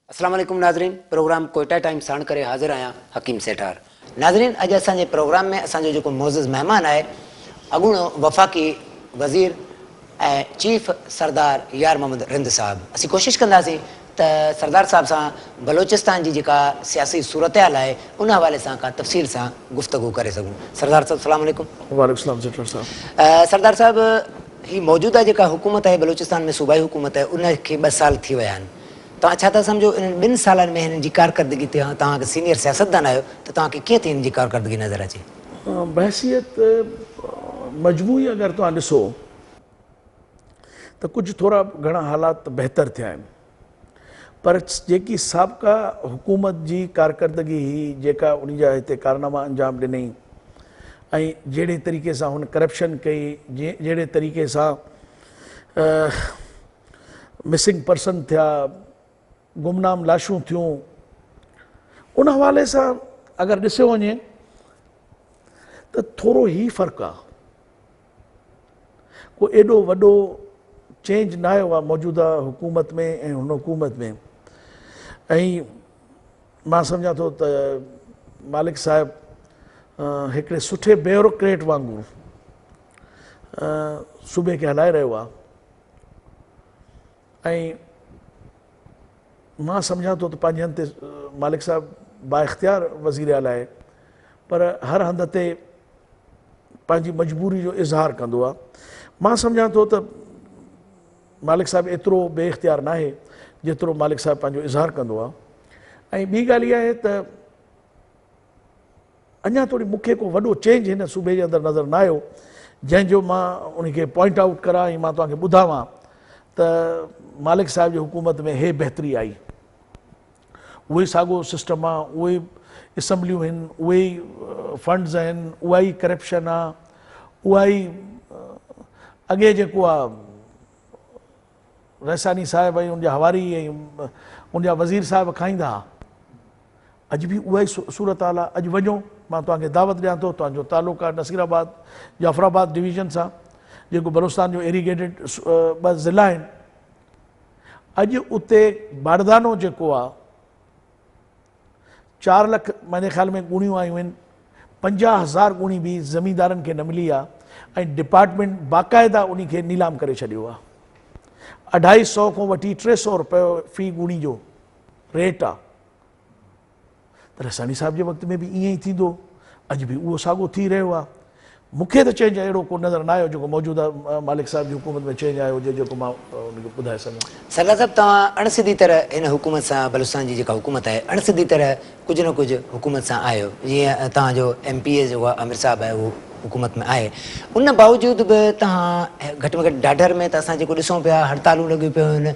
अस्सलाम वालेकुम नाज़रीन, प्रोग्राम कोयटा टाइम साण करे हाज़िर आहियां हकीम सेठार। नाज़रीन, अॼु असांजे प्रोग्राम में असांजो जेको मोज़िज़ महिमान आहे अॻूणो वफ़ाक़ी वज़ीर ऐं चीफ सरदार यार मोहम्मद रिंद साहब। असीं कोशिशि कंदासीं त सरदार साहब सां बलोचिस्तान जी जेका सियासी सूरत हाल आहे उन हवाले सां का तफ़सील सां गुफ़्तगू करे सघूं। सरदार साहब अस्सलाम वालेकुम। वालेकुम सलाम सेठर साहब। सरदार साहब, ही मौजूदा जेका हुकूमत आहे बलोचिस्तान में सूबाई हुकूमत आहे उनखे 2 साल थी विया आहिनि। तव्हां छा था सम्झो इन 2 सालनि में हिननि जी कारकर्दगी ते तव्हां सीनियर सियासतदान आहियो त तव्हांखे कीअं थी हिन जी कारकर्दगी नज़र अचे? बहसीत मजमूई अगर तुम ॾिसो तो कुछ थोड़ा घणा हालात बेहतर थिया आहिनि, पर जेकी साबिक़ा हुकूमत जी कारकर्दगी ही जेका उन जा हिते कारनामा अंजाम ॾिनई ऐं जहिड़े तरीक़े सां हुन करप्शन कई, जहिड़े तरीक़े सां मिसिंग पर्सन थिया, गुमनाम लाशूं थियूं, उन हवाले सां अगर ॾिसो वञे तो थोरो ई फ़र्क़ु आहे। को एॾो वॾो चेंज न आयो आहे मौजूदा हुकूमत में ऐं हुन हुकूमत में। ऐं मां सम्झां थो त मालिक साहिब हिकिड़े सुठे ब्यूरोक्रेट वांगुरु सूबे खे हलाए रहियो आहे ऐं मां सम्झां थो त पंहिंजे हंध ते मालिक साहिब बाइख्तियार वज़ीर आला आहे, पर हर हंध ते पंहिंजी मजबूरी जो इज़हार कंदो आहे। मां सम्झां थो त मालिक साहिब एतिरो बेइख्तियार न आहे जेतिरो मालिक साहिब पंहिंजो इज़हार कंदो आहे। ऐं ॿी ॻाल्हि इहा आहे त अञा थोरी मूंखे को वॾो चेंज हिन सूबे जे अंदरि नज़र न आयो जंहिंजो मां उनखे पॉइंट आउट करां ऐं मां तव्हांखे ॿुधायां त मालिक साहिब जी हुकूमत में हे बहितरी आई। उहो ई साॻियो सिस्टम आहे, उहे ई असैम्बलियूं आहिनि, उहे ई फंड्स आहिनि, उहा ई करप्शन आहे, उहा ई अॻे जेको आहे रहसानी साहिब ऐं उनजा हवारी ऐं उनजा वज़ीर साहिब खाईंदा हुआ, अॼु बि उहा ई सूरत हाल आहे। अॼु वञो, मां तव्हांखे दावत ॾियां थो, तव्हांजो तालुक़ु आहे नसीराबाद जाफ़राबाद डिवीज़न सां, जेको बलोचिस्तान जो एरीगेटेड 2 ज़िला आहिनि। अॼु उते बारदानो जेको आहे 4 लख मुंहिंजे ख़्याल में ॻूणियूं आयूं आहिनि, 50,000 ॻूणी बि ज़मींदारनि खे न मिली आहे ऐं डिपार्टमेंट बाक़ाइदा उन खे नीलाम करे छॾियो आहे। 250 खां वठी 300 रुपयो फ़ी ॻूणी जो रेट आहे। त रहसानी साहिब जे वक़्त में बि ईअं ई थींदो, अॼु बि उहो साॻियो थी रहियो आहे। मूंखे त चेंज अहिड़ो को नज़र न आयो जेको मौजूदा मालिक साहिब जी हुकूमत में चेंज आयो हुजे जेको मां उनखे ॿुधाए सघां। सरदार साहब, तव्हां अणसिधी तरह हिन हुकूमत सां बलूचिस्तान जी जेका हुकूमत आहे अणसिधी तरह कुझु न कुझु हुकूमत सां आहियो। जीअं तव्हांजो MPA जेको आहे आमिर साहिब आहे उहो हुकूमत में आहे, उन बावजूद बि तव्हां घटि में घटि ॾाढर में त असां जेको ॾिसूं पिया हड़तालूं लॻियूं पियूं आहिनि,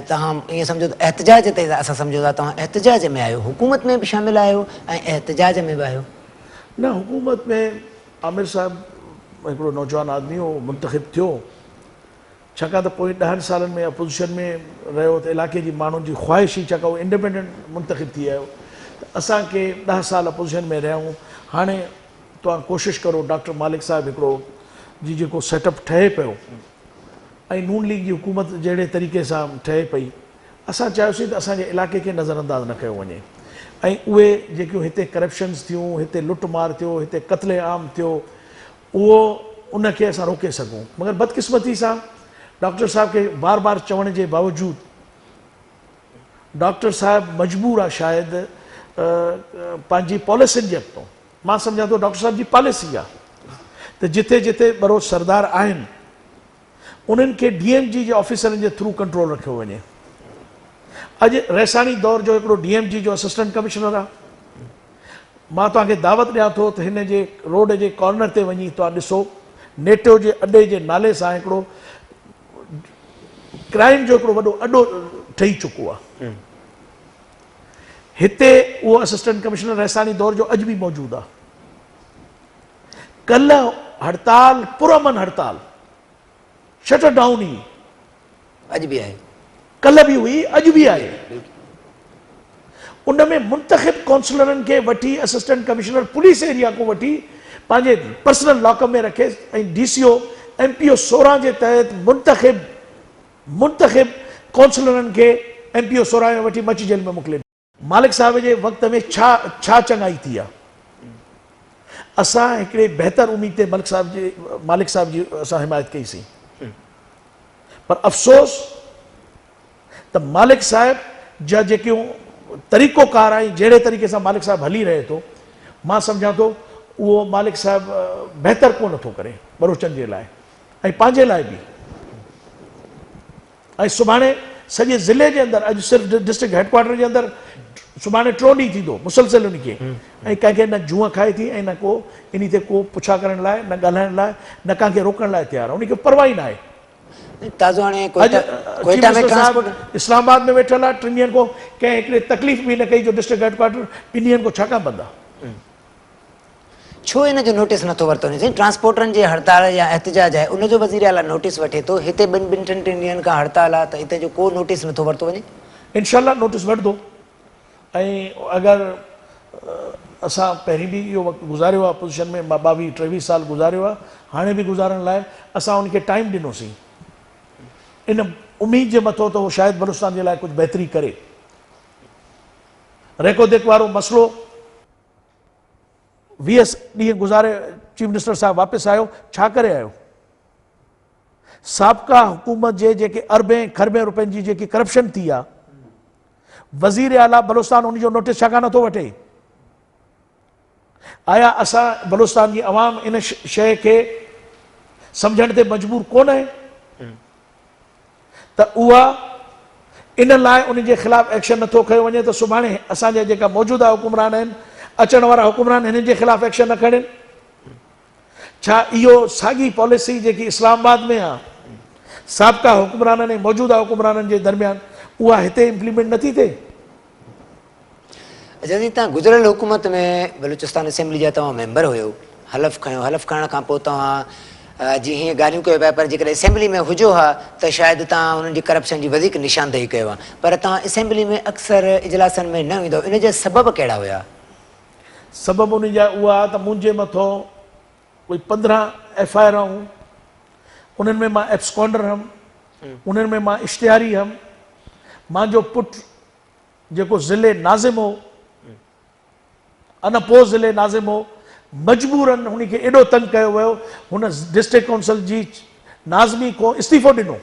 तव्हां ईअं सम्झो त एहतजाज ते असां सम्झो था तव्हां एहतजाज में आहियो, हुकूमत में बि शामिलु आहियो ऐं एहतजाज में बि आहियो। न, हुकूमत में आमिर साहिब हिकिड़ो नौजवान आदमी हो, मुंतख़िब थियो, छाकाणि त पोइ 10 सालनि में अपोज़िशन में रहियो त इलाइक़े जी माण्हुनि जी ख़्वाहिश ई छाकाणि उहो इंडिपेंडेंट मुंतख़िब थी वियो। असांखे 10 साल अपोज़िशन में रहियूं। हाणे तव्हां कोशिशि करो डॉक्टर मालिक साहिब हिकिड़ो जी जेको सेटअप ठहे पियो ऐं नून लीग जी हुकूमत जहिड़े तरीक़े सां ठहे पई, असां चाहियोसीं त असांजे इलाइक़े खे नज़रअंदाज़ न कयो वञे ऐं उहे जेकियूं हिते करप्शन्स थियूं, हिते लुटमार थियो, हिते क़त्ले आम थियो, उहो उनखे असां रोके सघूं। मगर बदकिस्मती सां डॉक्टर साहिब खे बार बार चवण जे बावजूद डॉक्टर साहिब मजबूर आहे शायदि पंहिंजी पॉलिसियुनि जे अॻितों। मां सम्झां थो डॉक्टर साहिब जी पॉलिसी आहे त जिथे जिथे बरोज़ सरदार आहिनि उन्हनि खे DMG जे ऑफिसरनि जे थ्रू कंट्रोल रखियो वञे। अॼु रहसानी दौर जो हिकिड़ो DMG जो असिस्टेंट कमिश्नर आहे। मां तव्हांखे दावत ॾियां थो त हिन जे रोड जे कॉर्नर ते वञी तव्हां ॾिसो, नेटो जे अॾे जे नाले सां हिकिड़ो क्राइम जो हिकिड़ो वॾो अॾो ठही चुको आहे। हिते उहो असिस्टेंट कमिश्नर रहसानी दौर जो अॼु बि मौजूदु आहे। कल्ह हड़ताल, पुरअमन हड़ताल, शटर डाउन ही अॼु बि आहे, कल्ह बि हुई, अॼु बि आहे। उन में मुंतख़िब काउंसलरनि खे वठी असिस्टेंट कमिश्नर पुलिस एरिया को वठी पंहिंजे पर्सनल लॉकअप में रखे ऐं DCO MPO 16 जे तहत मुंतख़िब काउंसलरनि खे MPO सोरायो वठी मच जेल में मोकिले। मालिक साहब जे वक़्त में छा चङाई थी आहे। असां हिकिड़े बहितर उम्मीद ते मालिक साहब जी असां हिमायत कईसीं, पर अफ़सोस त मालिक साहब जा जेकियूं तरीक़ोकार आई जहिड़े तरीक़े सां मालिक साहब हली रहे थो, मां सम्झां थो उहो मालिक साहब बहितर कोन थो करे बलोचनि जे लाइ ऐं पंहिंजे लाइ बि। ऐं सुभाणे सॼे ज़िले जे अंदरि, अॼु सिर्फ़ु डिस्ट्रिक्ट हेडक्वार्टर जे अंदरि सुभाणे 3 ॾींहं थींदो मुसलसिल उनखे, ऐं कंहिंखे न जूअ खाए थी ऐं न को इन ते को पुछा करण लाइ, न ॻाल्हाइण लाइ, न कंहिंखे रोकण लाइ तयारु आहे, उनखे परवाह ई न आहे। ताज़ो हाणे अॼु कोयटा में ट्रांसपोर्ट इस्लामाबाद में वेठल आहे, 3 ॾींहंनि खां कंहिं हिकिड़े तकलीफ़ बि न कई जो डिस्ट्रिक्ट हेडक्वार्टर 2 ॾींहंनि खां छाकाणि बंदि आहे। छो इन जो नोटिस नथो वरितो वञे? ट्रांसपोर्टरनि जे हड़ताल या एहतजाज आहे, उनजो वज़ीर आला नोटिस वठे थो, हिते 2-3 ॾींहंनि खां हड़ताल आहे, त हिते जो को नोटिस नथो वरितो वञे? इंशाअल्लाह नोटिस वठंदो। ऐं अगरि असां पहिरीं बि इहो वक़्तु गुज़ारियो आहे पोज़ीशन में, 22-23 साल गुज़ारियो आहे, हाणे बि गुज़ारण लाइ असां उनखे टाइम ॾिनोसीं इन उम्मीद जे मथां त उहो शायदि बलूचिस्तान जे लाइ कुझु बहितरी करे। रेको देक वारो मसइलो 20 ॾींहं गुज़ारे चीफ मिनिस्टर साहब वापसि आयो, छा करे आयो? साबिक़ा हुकूमत जे जेके अरबें खरबें रुपयनि जी जेकी करप्शन थी आहे, वज़ीर आला बलूचिस्तान उनजो नोटिस छाकाणि नथो वठे? आया असां बलूचिस्तान जी अवाम इन शइ खे सम्झण ते मजबूर कोन आहे त उहा इन लाइ उनजे ख़िलाफ़ एक्शन नथो खयो वञे त सुभाणे असांजा जेका मौजूदा हुकुमरान आहिनि, अचण वारा हुकुमरान हिननि जे ख़िलाफ़ एक्शन न खणनि? छा इहो साॻी पॉलिसी जेकी इस्लामाबाद में आहे साबिक़ा हुकुमराननि ऐं मौजूदा हुकुमराननि जे दरमियान, उहा हिते इम्प्लीमेंट नथी थिए? जॾहिं तव्हां गुज़िरियल हुकूमत में बलूचिस्तान असेंबली जा तव्हां मेंबर हुयो, हलफ़ खयो, हलफ़ खणण खां पोइ तव्हां जीअं हीअं ॻाल्हियूं कयो पिया, पर जेकॾहिं असेंबली में हुजो हा त शायदि तव्हां उन्हनि जी करप्शन जी वधीक निशानदेही कयो आहे, पर तव्हां असेंबली में अक्सर इजलासनि में न ईंदो, इन जा सबब कहिड़ा हुया? सबब उन जा उहा त मुंहिंजे मथां कोई 15 FIR हुयूं, उन्हनि में मां एब्सकॉन्डर हुयुमि, उन्हनि में मां इश्तिहारी हुयुमि। मुंहिंजो पुटु जेको ज़िले नाज़िम हो, अनपो ज़िले नाज़िम हो, मजबूरन हुनखे एॾो तंग कयो वियो, हुन डिस्ट्रिक्ट काउंसिल जी नाज़मी को इस्तीफ़ो ॾिनो।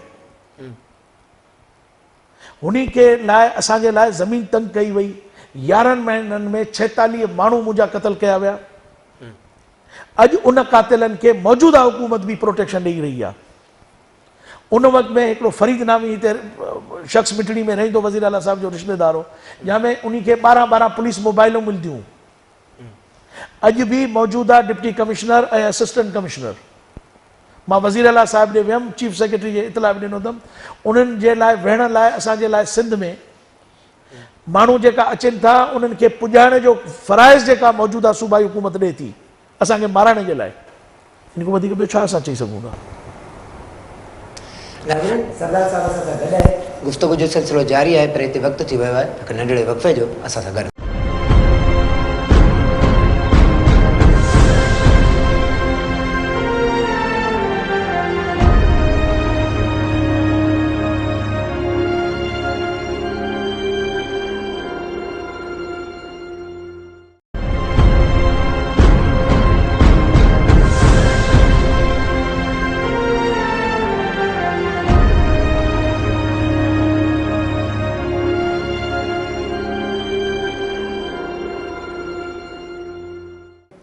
हुनखे लाइ असांजे लाइ ज़मीन तंग कई वई। 11 महीननि में 46 माण्हू मुंहिंजा क़तल कया विया। अॼु उन कातिलनि खे मौजूदा हुकूमत बि प्रोटेक्शन ॾेई रही आहे। उन वक़्त में हिकिड़ो फरीद नामी हिते शख़्स मिठड़ी में रहंदो, वज़ीर आला साहब जो रिश्तेदार हो, जंहिंमें उनखे 12 पुलिस मोबाइलूं मिलंदियूं। अॼु बि मौजूदा डिप्टी कमिश्नर ऐं असिस्टेंट कमिश्नर, मां वज़ीर आला साहब ॾे वियुमि, चीफ सेक्रेटरी जे इतला बि ॾिनो अथमि, उन्हनि जे लाइ वेहण लाइ असांजे लाइ सिंध में माण्हू जेका अचनि था उन्हनि खे पुॼाइण जो फ़राइज़ जेका मौजूदा सूबाई हुकूमत ॾिए थी असांखे मारण जे लाइ, इन खां वधीक ॿियो छा असां चई सघूं था? सरदार साहब सां गॾु आहे, गुफ़्तगू जो सिलसिलो जारी आहे, पर हिते वक़्तु थी वियो आहे हिकु नंढिड़े वक़फ़े जो, असां सां गॾु।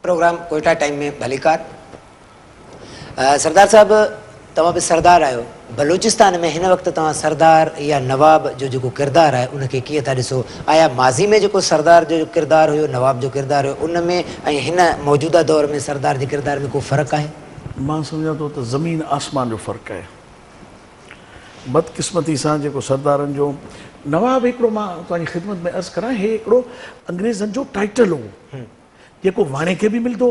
प्रोग्राम कोयटा टाइम में भलीकार। सरदार साहब, तव्हां बि सरदार आहियो, बलूचिस्तान में हिन वक़्तु तव्हां सरदार या नवाब जो जेको किरदारु आहे उनखे कीअं था ॾिसो? आया माज़ी में जेको सरदार जो किरदारु हुयो, नवाब जो किरदारु हुयो, उन में ऐं हिन मौजूदा दौर में सरदार जे किरदार में को फ़र्क़ु आहे? मां सम्झां थो त ज़मीन आसमान जो फ़र्क़ु आहे। बदकिस्मती सां जेको सरदारनि जो नवाब हिकिड़ो, मां तव्हांजी ख़िदमत में अर्ज़ु करां, हे हिकिड़ो अंग्रेज़नि जो टाइटल हो जेको वाणे खे बि मिलंदो,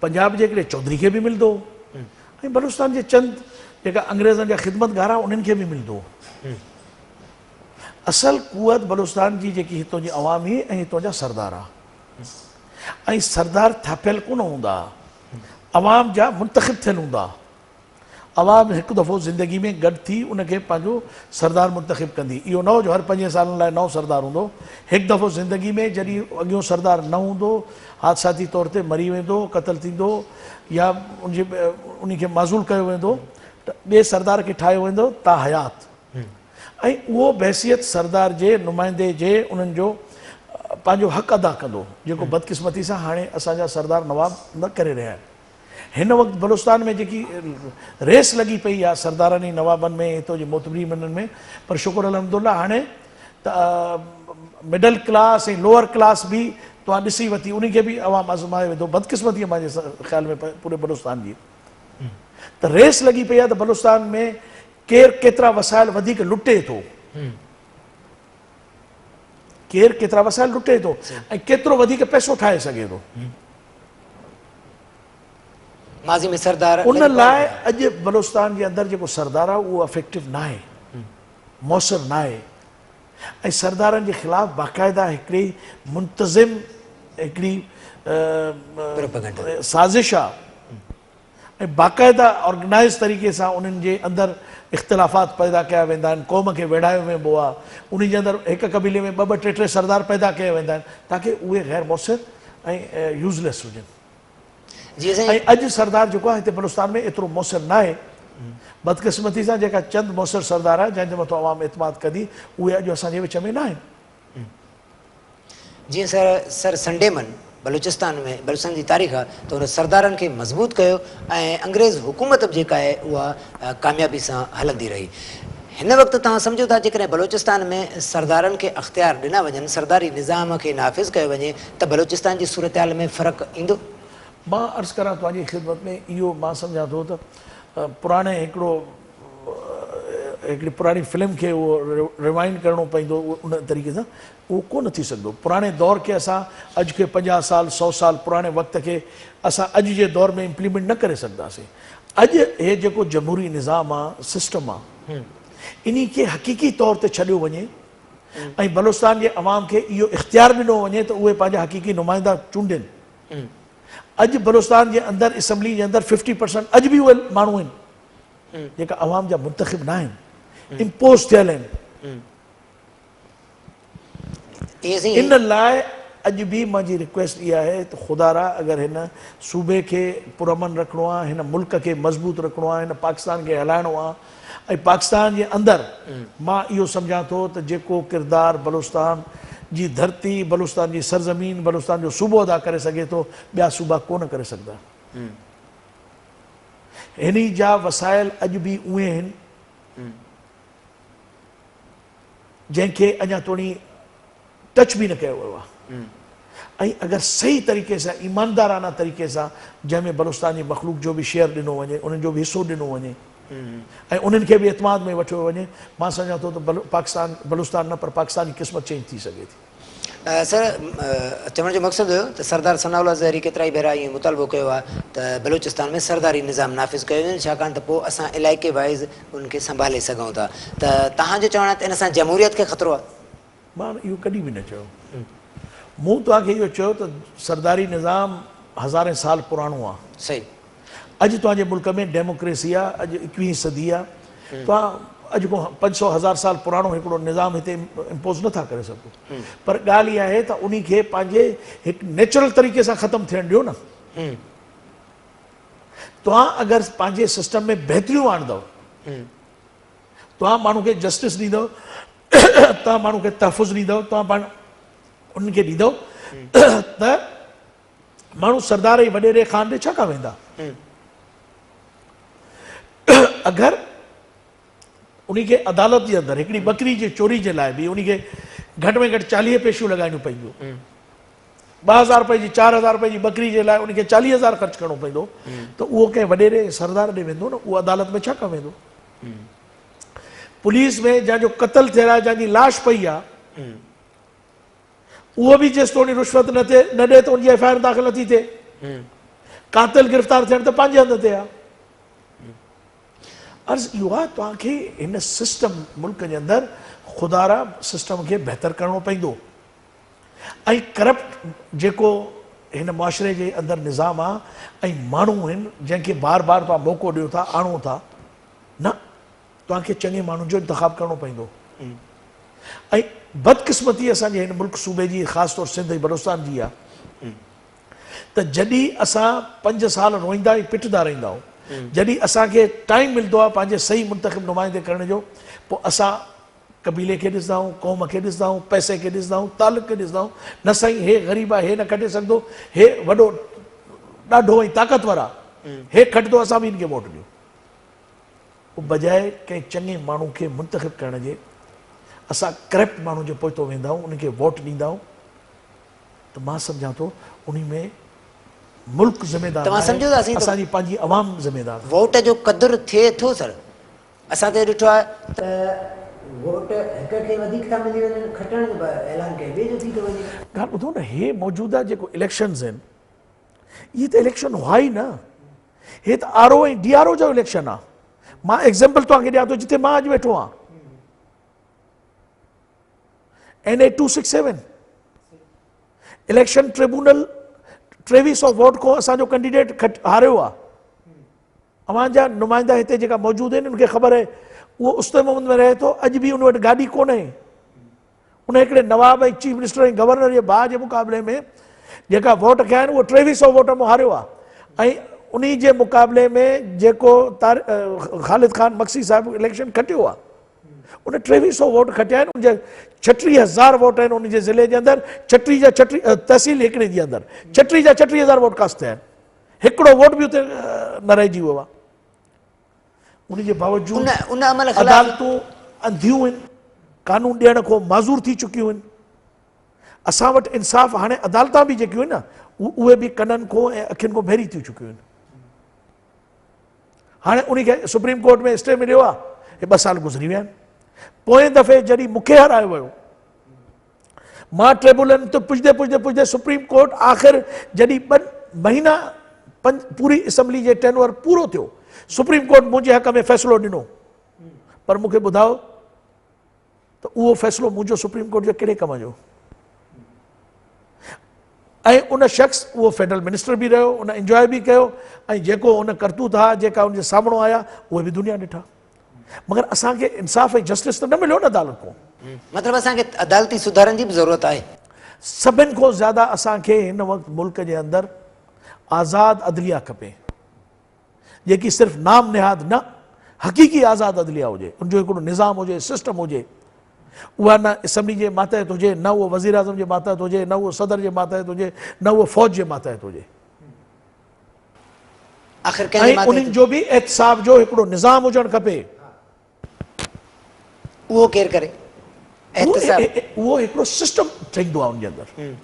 पंजाब जे हिकिड़े चौधरी खे बि मिलंदो, ऐं बलूचिस्तान जे चंद जेका अंग्रेज़नि जा ख़िदमतगार आहे उन्हनि खे बि मिलंदो। असल कुवत बलूचिस्तान जी जेकी हितों जी अवामी ऐं हितों जा सरदार आहे, ऐं सरदार थापियल कोन हूंदा, अवाम जा मुंतख़िब थियल हूंदा। आवाम हिकु दफ़ो ज़िंदगी में गॾु थी उनखे पंहिंजो सरदार मुंतखिब कंदी। इहो न हो जो हर 5 सालनि लाइ नओं सरदार हूंदो। हिकु दफ़ो ज़िंदगी में जॾहिं अॻियों सरदार न हूंदो, हादसाती तौर ते मरी वेंदो, क़तल थींदो या उनखे माज़ूल कयो वेंदो, त ॿिए सरदार खे ठाहियो वेंदो ता हयात। ऐं उहो बहसियत सरदार जे नुमाइंदे जे उन्हनि जो पंहिंजो हक़ अदा कंदो, जेको बदकिस्मती सां हाणे असांजा सरदार नवाब न करे रहिया आहिनि। हिन वक़्तु बलूचिस्तान में जेकी रेस लॻी पई आहे सरदारनि नवाबनि में, हितो जे मोतबरी मननि में, पर शुक्र अलहमदुल्ला हाणे त मिडल क्लास ऐं लोअर क्लास बि तव्हां ॾिसी वरिती, उनखे बि अवाम आज़माए वेंदो। बदकिस्मती मुंहिंजे ख़्याल में पूरे बलूचिस्तान जी त रेस लॻी पई आहे त बलूचिस्तान में केरु केतिरा वसाइल वधीक लुटे थो, केरु केतिरा वसाइल लुटे थो ऐं केतिरो वधीक पैसो ठाहे सघे थो। माज़ी में सरदार उन लाइ अॼु बलूचिस्तान जे अंदरि जेको सरदार आहे उहो अफेक्टिव न आहे, मौसर न आहे। ऐं सरदारनि जे ख़िलाफ़ बाक़ाइदा हिकिड़ी मुंतज़िम हिकिड़ी साज़िश आहे ऐं बाक़ाइदा ऑर्गेनाइज़ तरीक़े सां उन्हनि जे अंदरि इख़्तिलाफ़ात पैदा कया वेंदा आहिनि, क़ौम खे विढ़ायो वेंदो आहे, उन जे अंदरि हिकु क़बीले में 2-2, 3-3 सरदार पैदा कया वेंदा आहिनि ताकी उहे ग़ैर मौसर ऐं यूज़लेस हुजनि। ऐं अॼु सरदार जेको आहे हिते बलूचिस्तान में एतिरो मौसर न आहे। बदकिस्मती सां जेका चंद मौसर सरदार आहे जंहिंजे मथां अवाम एतमाद कंदी, उहे अॼु असांजे विच में न आहिनि। जीअं सर संडेमन बलूचिस्तान में बलूचिस्तान जी तारीख़ आहे त हुन सरदारनि खे मज़बूत कयो ऐं अंग्रेज़ हुकूमत जेका आहे उहा कामयाबी सां हलंदी रही। हिन वक़्तु तव्हां सम्झो था जेकॾहिं बलूचिस्तान में सरदारनि खे अख़्तियार ॾिना वञनि, सरदारी निज़ाम खे नाफ़िज़ कयो वञे त बलूचिस्तान जी सूरत हाल में फ़र्क़ु ईंदो? मां अर्ज़ु करां तव्हांजी ख़िदमत में, इहो मां सम्झां थो त पुराणे हिकिड़ी पुराणी फिल्म खे उहो रिवाइंड करिणो पवंदो, उन तरीक़े सां उहो कोन थी सघंदो। पुराणे दौर खे असां अॼु खे 50 साल 100 साल पुराणे वक़्त खे असां अॼु जे दौर में इम्प्लीमेंट न करे सघंदासीं। अॼु हे जेको जमहूरी निज़ाम आहे, सिस्टम आहे, इन खे हक़ीक़ी तौर ते छॾियो वञे ऐं बलूचिस्तान जे अवाम खे इहो इख़्तियार ॾिनो वञे त उहे पंहिंजा हक़ीक़ी नुमाइंदा चूंडनि। अॼु बलूचिस्तान जे अंदरि असैम्बली जे अंदरि 50% अॼु बि उहे माण्हू आहिनि जेका अवाम जा मुंतखिब न आहिनि, इम्पोज़ थियल आहिनि। इन लाइ अॼु बि मुंहिंजी रिक्वेस्ट इहा आहे त ख़ुदा अगरि हिन सूबे खे पुरअमन रखिणो आहे, हिन मुल्क खे मज़बूत रखिणो आहे, हिन पाकिस्तान खे हलाइणो आहे ऐं पाकिस्तान जे अंदरि मां इहो सम्झां थो त जेको किरदारु बलूचिस्तान जी धरती, बलूचिस्तान जी सरज़मीन, बलूचिस्तान जो सूबो अदा करे सघे थो, ॿिया सूबा कोन करे सघंदा। हिन जा वसाइल अॼु बि उहे आहिनि जंहिंखे अञा तोणी टच बि न कयो वियो आहे। ऐं अगरि सही तरीक़े सां ईमानदाराना तरीक़े सां जंहिंमें बलूचिस्तान जी मख़लूक जो बि शेयर ॾिनो वञे, उन्हनि जो बि हिसो ॾिनो वञे ऐं उन्हनि खे बि एतमाद में वठियो वञे, मां सम्झां थो त पाकिस्तान बलूचिस्तान न पर पाकिस्तान जी क़िस्मत चेंज थी सघे थी। सर चवण जो मक़सदु हुयो त सरदार सनाउल्लाह ज़हरी केतिरा ई भेरा ईअं मुतालबो कयो आहे त बलूचिस्तान में सरदारी निज़ाम नाफ़िज़ कयो वञे, छाकाणि त पोइ असां इलाइक़े वाइज़ उनखे संभाले सघूं था। त तव्हांजो चवणु आहे त इन सां जमहूरियत खे ख़तरो आहे? मां इहो कॾहिं बि न चयो। मूं तव्हांखे इहो चयो त सरदारी निज़ाम हज़ारे साल पुराणो आहे। सही। अॼु तव्हांजे मुल्क में डेमोक्रेसी आहे, अॼु 21वीं सदी आहे। तव्हां अॼु को 500-1000 साल पुराणो हिकिड़ो निज़ाम हिते इम्पोज़ नथा करे सघो, पर ॻाल्हि इहा आहे त उन खे पंहिंजे हिकु नेचुरल तरीक़े सां ख़तमु थियणु ॾियो न। तव्हां अगरि पंहिंजे सिस्टम में बहितरियूं आणंदव, तव्हां माण्हू खे जस्टिस ॾींदव, तव्हां माण्हू खे तहफ़ुज़ ॾींदव, तव्हां पाण उन्हनि खे ॾींदव त माण्हू सरदार ऐं वॾेरे ख़ान ॾे छा वेंदा। अगरि उनखे अदालत जे अंदरि हिकिड़ी बकरी जे चोरी जे लाइ बि उनखे घटि में घटि 40 पेशियूं लॻाइणियूं पवंदियूं। 2000 रुपए जी 4000 रुपए जी बकरी जे लाइ उनखे 40,000 ख़र्च करणो पवंदो, त उहो कंहिं वॾेरे सरदार ॾे वेंदो न, उहो अदालत में छा वेंदो। पुलिस में जंहिंजो क़तल थियल आहे, जंहिंजी लाश पई आहे, उहो बि जेसि ताईं रिश्वत न ॾे त उनजी FIR दाख़िल नथी थिए। कातिल गिरफ़्तार थियण त पंहिंजे हंध ते आहे। अर्ज़ु इहो आहे तव्हांखे हिन सिस्टम मुल्क जे अंदरि ख़ुदारा सिस्टम खे बहितर करिणो पवंदो ऐं करप्ट जेको हिन मुआशरे जे अंदरि निज़ाम आहे ऐं माण्हू आहिनि जंहिंखे बार बार तव्हां मौक़ो ॾियो था, आणो था, तव्हांखे चङे माण्हुनि जो इंतख़ाब करणो पवंदो। ऐं बदकिस्मती असांजे हिन मुल्क सूबे जी ख़ासि तौरु सिंध ऐं बलोचिस्तान जी आहे त जॾहिं असां 5 साल रोईंदा ऐं पिटंदा रहंदा आहियूं, जॾहिं असांखे टाइम मिलंदो आहे पंहिंजे सही मुंतख़िब नुमाइंदे करण जो, पोइ असां कबीले खे ॾिसंदा आहियूं, क़ौम खे ॾिसंदा आहियूं, पैसे खे ॾिसंदा आहियूं, तालुक खे ॾिसंदा आहियूं। न साईं, हे ग़रीब आहे, हे न खटे सघंदो, हे वॾो ॾाढो ऐं ताक़तवर आहे, हे खटंदो, असां बि हिनखे वोट ॾियूं। पोइ बजाए कंहिं चङे माण्हू खे मुंतख़िब करण जे असां करप्ट माण्हू जे पोइतो वेंदा आहियूं, उनखे वोट ॾींदा आहियूं। त मां सम्झां थो उन में मुल्क ज़िम्मेदार तव्हां सम्झो था साईं, असांजी पंहिंजी अवाम ज़िम्मेदार। वोट जो क़दुरु थिए थो सर? असां त ॾिठो आहे त वोट हिक खे वधीक था मिली वञनि, खटण जो ऐलान कयो ॿिए जो थी थो वञे। ॻाल्हि ॿुधो न, हे मौजूदा जेको इलेक्शन्स आहिनि, इहे त इलेक्शन हुआ ई न, हे त RO ऐं DRO जो इलेक्शन आहे। मां एग्ज़ाम्पल तव्हांखे ॾियां थो, जिते मां अॼु वेठो आहियां, NA 267 इलेक्शन ट्रिब्यूनल 2300 वोट को असांजो कैंडिडेट हारियो आहे। अवांजा नुमाइंदा हिते जेका मौजूदु आहिनि, उनखे ख़बर आहे उहो उस्ते मोहम्मद में रहे थो, अॼु बि उन वटि गाॾी कोन्हे। उन हिकिड़े नवाब ऐं चीफ मिनिस्टर ऐं गवर्नर जे भाउ जे मुक़ाबले में जेका वोट कया आहिनि, उहो 2300 वोट में हारियो आहे। ऐं उन जे मुक़ाबले में जेको ख़ालिद ख़ान मक्सी साहिब इलेक्शन खटियो आहे, उन 2300 वोट खटिया आहिनि। उनजा 36,000 वोट आहिनि उनजे ज़िले जे अंदरि, 36 जा 36 तहसील हिकिड़े जे अंदरि 36 जा 36,000 वोट कास्ट थिया आहिनि। हिकिड़ो वोट बि उते न रहिजी वियो आहे। उनजे बावजूदि उन अमल ख़िलाफ़ अदालतूं अंधियूं आहिनि, कानून ॾियण खां माज़ूर थी चुकियूं आहिनि। असां वटि इंसाफ़, हाणे अदालतां बि जेकियूं आहिनि न, उहे बि कननि खां ऐं अखियुनि खां भेरी थी चुकियूं आहिनि। हाणे उनखे सुप्रीम कोर्ट में स्टे मिलियो आहे, हे 2 साल गुज़री विया आहिनि। पोएं दफ़े जॾहिं मूंखे हरायो वियो, मां ट्रिब्यूनल ते पुछंदे पुछंदे पुछंदे सुप्रीम कोर्ट आख़िर जॾहिं 2 महीना पूरी असेंबली जे टेन्योर पूरो थियो, सुप्रीम कोर्ट मुंहिंजे हक़ में फ़ैसिलो ॾिनो। पर मूंखे ॿुधायो त उहो फ़ैसिलो मुंहिंजो सुप्रीम कोर्ट जे कहिड़े कम जो? ऐं उन शख़्स, उहो फेडरल मिनिस्टर बि रहियो, उन इंजॉय बि कयो, ऐं जेको उन करतूत आहे जेका उनजे साम्हूं आया, उहे बि दुनिया ॾिठा। मगर असांखे इंसाफ़ ऐं जस्टिस त न मिलियो न अदालत को। मतिलबु असांखे अदालती सुधारनि जी बि ज़रूरत आहे। सभिनि खां ज़्यादा असांखे हिन वक़्तु मुल्क जे अंदरि आज़ाद अदलिया खपे, जेकी सिर्फ़ु नाम निहाद न, हक़ीक़ी आज़ाद अदलिया हुजे, उनजो हिकिड़ो निज़ाम हुजे, सिस्टम हुजे। उहा न असेंबली जे मातहत हुजे, न उहो वज़ीर आज़म जे मातहत हुजे, न उहो सदर जे मातहत हुजे, न उहो फ़ौज जे मातहत हुजे। आख़िर ऐं उन्हनि जो बि एहतिसाब जो हिकिड़ो निज़ाम हुजणु खपे। उहो केरु करे? उहो हिकिड़ो सिस्टम ठहींदो आहे उनजे अंदरि,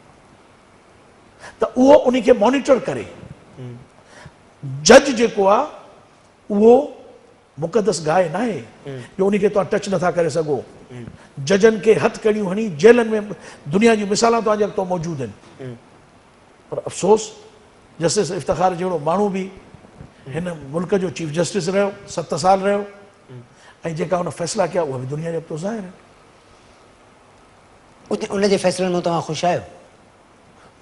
त उहो उनखे मॉनिटर करे। जज जेको आहे उहो मुक़दस गाए न आहे जो उनखे तव्हां टच नथा करे सघो। जजनि खे हथ कड़ियूं हणी जेलनि में दुनिया जी मिसालां तव्हांजे अॻितो मौजूदु आहिनि। पर अफ़सोस, जस्टिस इफ़्तिख़ार जहिड़ो माण्हू बि हिन मुल्क जो चीफ जस्टिस रहियो, 7 साल रहियो, ऐं जेका उन फ़ैसिला कया उहा बि दुनिया जे अॻितो ज़ाहिर आहिनि। उनजे फ़ैसिलनि मां तव्हां ख़ुशि आहियो?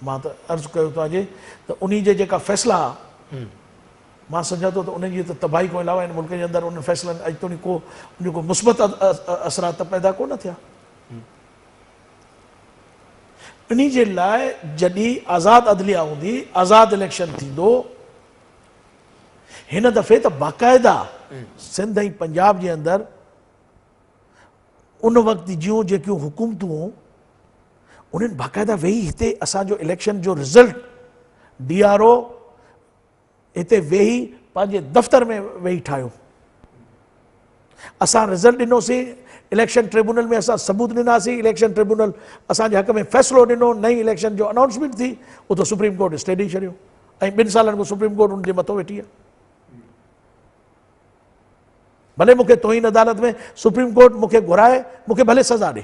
मां त अर्ज़ु कयो तव्हांजे त उन जे जेका फ़ैसिला, मां सम्झां थो त उनजी त तबाही खां अलावा हिन मुल्क जे अंदरि उन फ़ैसिलनि अॼु ताईं को मुस्बत असरात पैदा कोन थिया। इन जे लाइ जॾहिं आज़ाद अदलिया हूंदी, आज़ाद इलेक्शन थींदो, हिन दफ़े त बाक़ाइदा सिंध ऐं पंजाब जे अंदरि उन वक़्त जूं जेकियूं हुकूमतूं उन्हनि बाक़ाइदा वेही हिते असांजो इलेक्शन जो रिज़ल्ट DRO हिते वेही पंहिंजे दफ़्तर में वेही ठाहियो। असां रिज़ल्ट ॾिनोसीं, इलेक्शन ट्रिब्यूनल में असां सबूत ॾिनासीं, इलेक्शन ट्रिब्यूनल असांजे हक़ में फ़ैसिलो ॾिनो, नई इलेक्शन जो अनाउंसमेंट थी, उहो त सुप्रीम कोर्ट स्टे ॾेई छॾियो, ऐं 2 सालनि खां सुप्रीम कोर्ट उनजे मथां वेठी आहे। भले मूंखे तोहीन अदालत में सुप्रीम कोर्ट मूंखे घुराए, मूंखे भले सज़ा ॾे,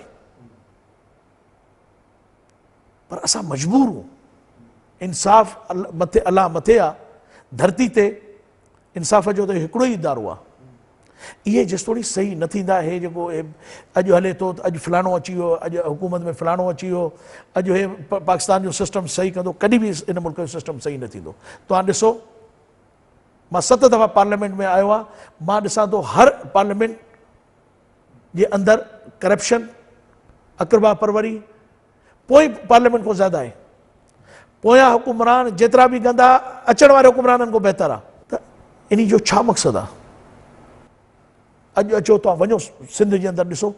पर असां मजबूर हूं। इंसाफ़ मथे, अलाह मथे आहे, धरती ते इंसाफ़ जो त हिकिड़ो ई इदारो आहे। इहे जेसितोणी सही न थींदा, हे जेको अॼु हले थो त अॼु फलाणो अची वियो, अॼु हुकूमत में फलाणो अची वियो, अॼु हे पाकिस्तान जो सिस्टम सही कंदो, कॾहिं बि इन मुल्क जो सिस्टम सही न थींदो। तव्हां ॾिसो, मां 7 दफ़ा पार्लियामेंट में आयो आहियां, मां ॾिसां थो हर पार्लियामेंट जे अंदरि करप्शन, अकरबा परवरी पोइ पार्लियामेंट को ज़्यादा आहे। पोयां हुकुमरान जेतिरा बि गंदा अचण वारे हुकुमराननि खां बहितर आहे। त इन जो छा मक़सदु आहे? अॼु अचो तव्हां वञो सिंध जे अंदरि ॾिसो,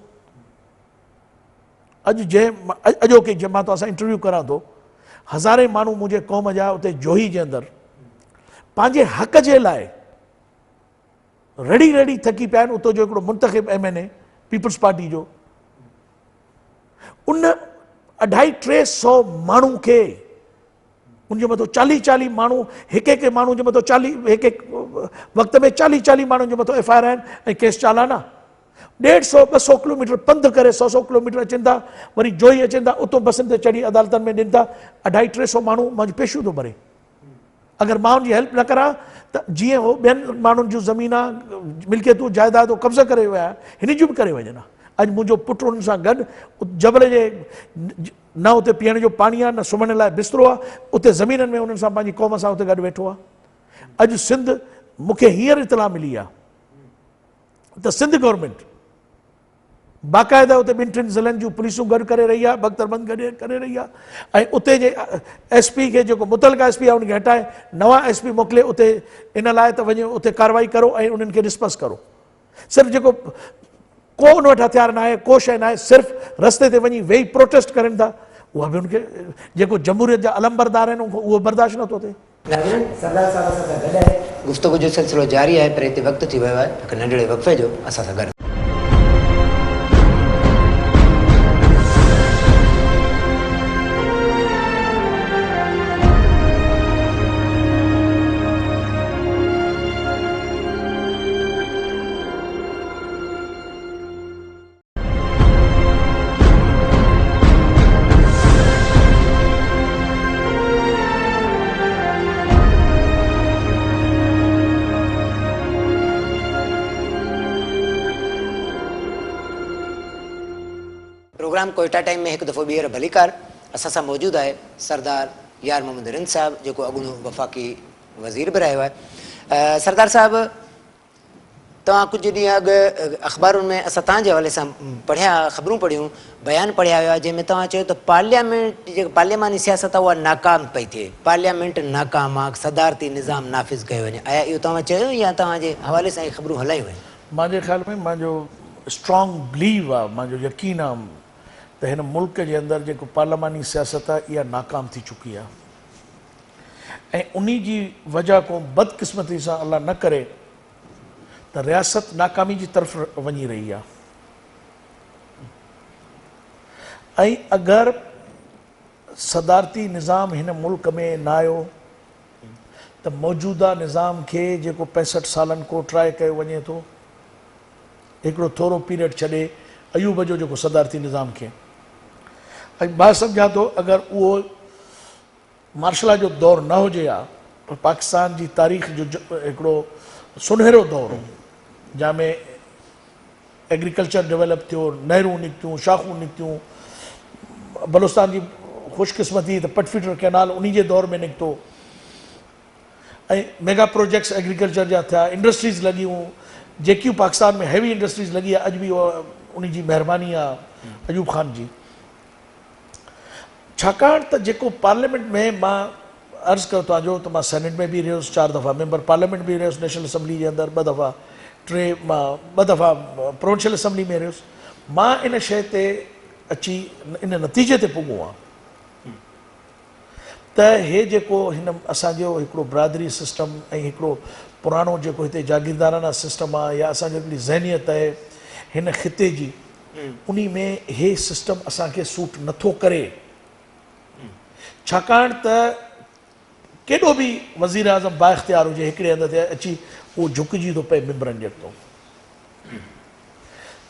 अॼु अॼोके जंहिं मां तव्हां सां इंटरव्यू करां थो, हज़ारे माण्हू मुंहिंजे क़ौम जा उते जोही जे अंदरि पंहिंजे हक़ जे लाइ रड़ी थकी पिया आहिनि। उतो जो हिकिड़ो मुंतख़िब MNA पीपल्स पार्टी जो, उन 250-300 माण्हू खे, उनजे मथां 40 माण्हू, हिकु माण्हू जे मथां 40, हिकु वक़्त में 40 माण्हुनि जे मथां FIR आहिनि ऐं केस चालाना। 150-200 किलोमीटर पंधु करे 100 किलोमीटर अचनि था, वरी जोही अचनि था, उतो बसनि ते चढ़ी अदालतनि में ॾियनि था। 250-300 माण्हू मुंहिंजी पेशियूं थो भरे। अगरि मां उनजी हेल्प न करां त जीअं हो ॿियनि माण्हुनि जूं ज़मीना, मिल्कियतूं, जाइदादूं कब्ज़ा करे विया, हिन जूं बि करे वञनि। अॼु मुंहिंजो पुटु उन्हनि सां गॾु जबल जे, न उते पीअण जो पाणी आहे, न सुम्हण लाइ बिस्तरो आहे, उते ज़मीननि में उन्हनि सां पंहिंजी क़ौम सां उते गॾु वेठो आहे। अॼु सिंध, मूंखे हींअर इतला मिली आहे त सिंध गवर्नमेंट बाक़ाइदा उते 2-3 ज़िलनि जूं पुलिसूं गॾु करे रही आहे, बख़्तरबंद गॾु करे रही आहे, ऐं उते जे SP खे, जेको मुतलका SP आहे, उनखे हटाए नवां SP मोकिले उते इन लाइ त वञो उते कार्रवाई करो ऐं उन्हनि खे डिस्पर्स करो। सिर्फ़ु जेको को उन वटि हथियार न आहे, को शइ न आहे, सिर्फ़ु रस्ते ते वञी वेही प्रोटेस्ट करनि था, उहा बि उनखे, जेको जमहूरियत जा अलमबरदार आहिनि, उहो बर्दाश्त नथो थिए। सरदार साहब सां गॾु आहे, गुफ़्तगू जो सिलसिलो जारी आहे, पर हिते वक़्तु थी वियो आहे हिकु नंढड़े वक़फ़े जो। असां सां गॾु प्रोग्राम कोयटा टाइम में एक दफ़ो ॿीहर भलीकार असां सां मौजूदु आहे सरदार यार मोहम्मद रिंद साहब, जेको अॻूणो वफ़ाक़ी वज़ीर बि रहियो आहे। सरदार साहब, तव्हां कुझु ॾींहं अॻु अख़बारुनि में असां तव्हांजे हवाले सां पढ़िया, ख़बरूं पढ़ियूं, बयान पढ़िया हुआ, जंहिंमें तव्हां चयो त पार्लियामेंट, जेका पार्लियामानी सियासत आहे, उहा नाकाम पई थिए, पार्लियामेंट नाकाम आहे, सदारती निज़ाम नाफ़िज़ कयो वञे। आया इहो तव्हां चयो या तव्हांजे हवाले सां इहे ख़बरूं हलायूं आहिनि? मुंहिंजे ख़्याल में मुंहिंजो स्ट्रॉन्ग बिलीव आहे, मुंहिंजो यकीन आहे त हिन मुल्क जे अंदरि जेको पार्लियामानी सियासत आहे, इहा नाकाम थी चुकी आहे। ऐं उन जी वजह को बदकिस्मती सां अल्लाह न करे त रियासत नाकामी जी तरफ़ वञी रही आहे। ऐं अगरि सदारती निज़ाम हिन मुल्क में न आयो त मौजूदा निज़ाम खे, जेको 65 सालनि को ट्राए कयो वञे थो, हिकिड़ो थोरो पीरियड छॾे अयूब जो जेको सदारती निज़ाम खे, ऐं मां सम्झां थो अगरि उहो मार्शल लॉ जो दौरु न हुजे हा, त पाकिस्तान जी तारीख़ जो हिकिड़ो सुनहरो दौरु, जंहिंमें एग्रीकल्चर डेवलप थियो, नहरूं निकितियूं, शाखूं निकितियूं, बलूचिस्तान जी ख़ुशकिस्मती त पटफीटर कैनाल उन जे दौर में निकितो, ऐं मेगा प्रोजेक्ट्स एग्रीकल्चर जा थिया, इंडस्ट्रीज़ लॻियूं, जेकियूं पाकिस्तान में हैवी इंडस्ट्रीज़ लॻी आहे, अॼु बि उन जी महिरबानी आहे अयूब ख़ान जी। छाकाणि त जेको पार्लियामेंट में, मां अर्ज़ु कयो तव्हांजो त मां सेनेट में बि रहियुसि, 4 दफ़ा मेंबर पार्लियामेंट बि रहियुसि, नेशनल असैम्बली जे अंदरि 2 दफ़ा, 2 दफ़ा प्रोविंशियल असैम्बली में रहियुसि। मां इन शइ ते अची इन नतीजे ते पुॻो आहे त हे जेको हिन असांजो हिकिड़ो बिरादरी सिस्टम ऐं हिकिड़ो पुराणो जेको हिते जागीरदाराना सिस्टम आहे, या असांजो हिकिड़ी ज़हनियत आहे हिन ख़िते जी, उन में हे सिस्टम असांखे सूट नथो करे। छाकाणि त केॾो बि वज़ीर आज़म बाइख़्तियार हुजे, हिकिड़े हंधि ते अची उहो झुकिजी थो पए मेंबरनि जे अॻितो।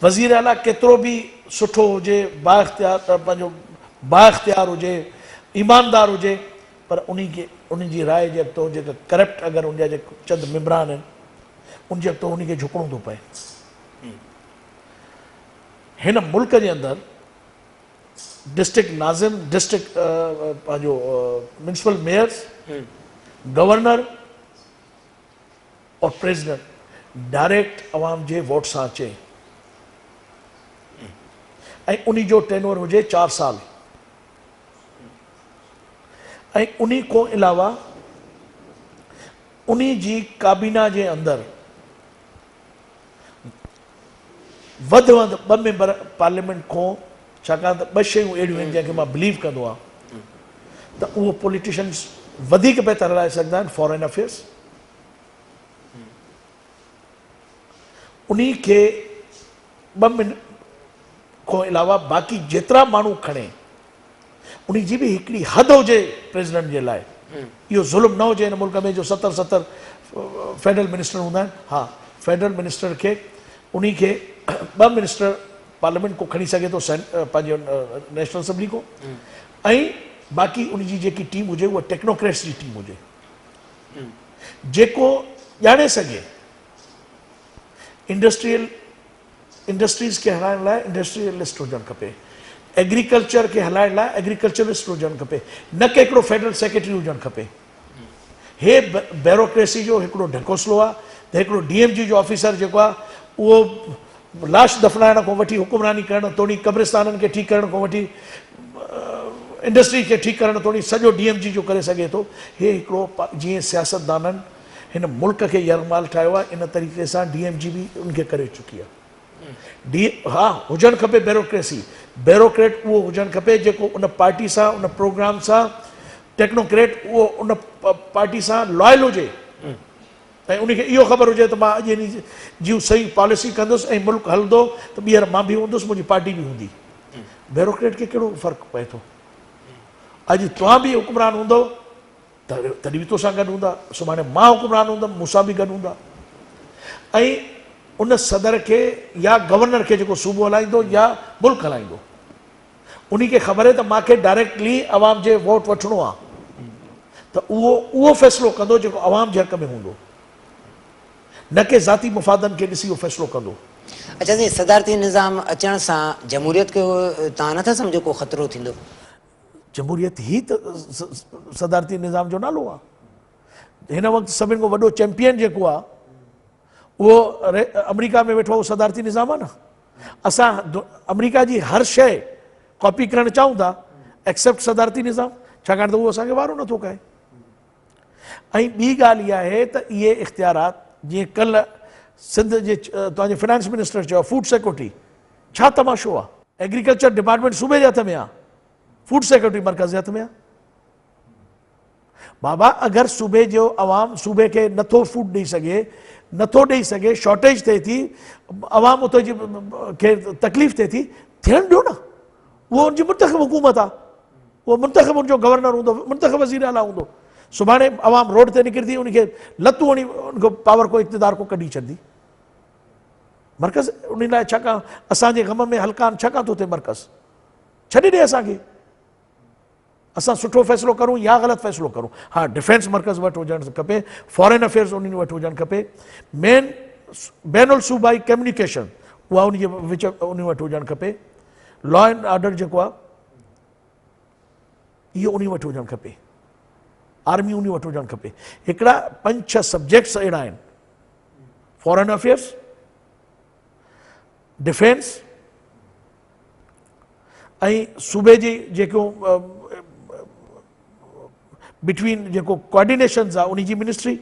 वज़ीर आला केतिरो बि सुठो हुजे, बाइख़्तियार, पंहिंजो बाइख़्तियार हुजे, ईमानदार हुजे, पर उन जी राय जे अॻितो, जेका करप्ट अगरि उनजा जेके चंद मेंबरान आहिनि, उनजे अॻितो उनखे झुकणो थो पए। हिन मुल्क जे अंदरि डिस्ट्रिक्ट नाज़िम, डिस्ट्रिक्ट पंहिंजो म्यूनिसिपल मेयर्स, गवर्नर और प्रेसिडेंट डायरेक्ट अवाम जे वोट सां अचे। ऐं उन्ही जो टेनोर हुजे 4 साल ऐं उन्ही को अलावा उन्ही जी काबीना जे अंदरि वध 2 मेंबर पार्लियामेंट खां छाकाणि त 2 शयूं अहिड़ियूं आहिनि जंहिंखे मां बिलीव कंदो आहियां त उहो पॉलिटिशियन्स वधीक बहितर हलाए सघंदा आहिनि फॉरेन अफेयर्स उन्ही खे 2 मिनट खां अलावा बाक़ी जेतिरा माण्हू खणे उन्ही जी बि हिकिड़ी हद हुजे प्रेसिडेंट जे लाइ इहो ज़ुल्म न हुजे हिन मुल्क में जो 70 फेडरल मिनिस्टर हूंदा आहिनि हा फेडरल मिनिस्टर खे उन्ही खे 2 मिनिस्टर पार्लियामेंट को खणी सघे थो पंहिंजो नेशनल असेंबली को ऐं बाक़ी उन जी जेकी टीम हुजे उहा टेक्नोक्रेट्स जी टीम हुजे जेको ॼाणे सघे इंडस्ट्रीज़ खे हलाइण लाइ इंडस्ट्रियलिस्ट हुजणु खपे एग्रीकल्चर खे हलाइण लाइ एग्रीकल्चरिस्ट हुजणु खपे न कि हिकिड़ो फेडरल सेक्रेटरी हुजणु खपे हे ब्यूरोक्रेसी जो हिकिड़ो ढकोसलो आहे त हिकिड़ो DMG जो ऑफिसर जेको आहे उहो लाश दफ़नाइण खां वठी हुकुमरानी करण तोड़ी कब्रिस्ताननि खे ठीकु करण खां वठी इंडस्ट्री खे ठीकु करण तोड़ी सॼो DMG जो करे सघे थो हे हिकिड़ो जीअं सियासतदाननि हिन मुल्क खे यरमाल ठाहियो आहे इन तरीक़े सां DMG बि उनखे करे चुकी आहे हा हुजणु खपे ब्यूरोक्रेट उहो हुजणु खपे जेको उन पार्टी सां उन प्रोग्राम सां टेक्नोक्रेट उहो उन पार्टी सां लॉयल हुजे ऐं उनखे इहो ख़बर हुजे त मां अॼु इन जी सही पॉलिसी कंदुसि ऐं मुल्क हलंदो त ॿीहर मां बि हूंदुसि मुंहिंजी पार्टी बि हूंदी ब्यूरोक्रेट खे कहिड़ो फ़र्क़ु पए थो अॼु तव्हां बि हुकुमरान हूंदो तॾहिं बि तोसां गॾु हूंदा सुभाणे मां हुकुमरान हूंदुमि मूंसां बि गॾु हूंदा ऐं उन सदर खे या गवर्नर खे जेको सूबो हलाईंदो या मुल्क हलाईंदो उन्ही खे ख़बर आहे त मूंखे डायरेक्टली अवाम जे वोट वठिणो आहे त उहो फ़ैसिलो कंदो जेको अवाम जे हक़ में हूंदो न कि ज़ाती मुफ़ादनि खे ॾिसी उहो फ़ैसिलो कंदो अच्छा जी सदारती निज़ाम अचण सां जमहूरियत खे तव्हां नथा सम्झो को ख़तरो थींदो जमहूरियत ही त सदारती निज़ाम जो नालो आहे हिन वक़्तु सभिनि खां वॾो चैंपियन जेको आहे उहो अमेरिका में वेठो उहो सदारती निज़ाम आहे न असां अमेरिका जी हर शइ कॉपी करणु चाहियूं था एक्सेप्ट सदारती निज़ाम छाकाणि त उहो असांखे वारो नथो कहे ऐं ॿी ॻाल्हि इहा आहे त इहे इख़्तियारात जीअं कल्ह सिंध जे तव्हांजे फाइनेंस मिनिस्टर चयो फूड सिक्योरिटी छा तमाशो आहे एग्रीकल्चर डिपार्टमेंट सूबे जे हथ में आहे फूड सिक्योरिटी मर्कज़ जे हथ में आहे बाबा अगरि सूबे जो अवाम सूबे खे नथो फूड ॾेई सघे शॉर्टेज थिए थी अवाम उते जी खे तकलीफ़ थिए थी थियणु ॾियो न उहो उनजी मुंतख़िब हुकूमत आहे उहो मुंतख़िब उनजो गवर्नर हूंदो मुंतख़िब वज़ीर आला हूंदो सुभाणे अवाम रोड ते निकिरंदी उनखे लतूं हणी उनखां पावर को इक़्तिदार को कढी छॾंदी मर्कज़ उन लाइ छाकाणि असांजे ग़म में हल्का आहिनि छाकाणि थो थिए मर्कज़ छॾे ॾे असांखे असां सुठो फ़ैसिलो करूं या ग़लति फ़ैसिलो करूं हा डिफेंस मर्कज़ वटि हुजणु खपे फॉरेन अफेयर्स उन्हनि वटि हुजणु खपे मेन बैनुल सूबाई कम्युनिकेशन उहा उन जे विच उन वटि हुजणु खपे लॉ एंड ऑर्डर जेको आहे इहो उन वटि हुजणु खपे आर्मी उन वटि हुजणु खपे हिकिड़ा 5-6 सब्जेक्ट्स अहिड़ा आहिनि फॉरेन अफेयर्स डिफेंस ऐं सूबे जी जेको बिटवीन जेको कोऑर्डिनेशन्स आहे उन जी मिनिस्ट्री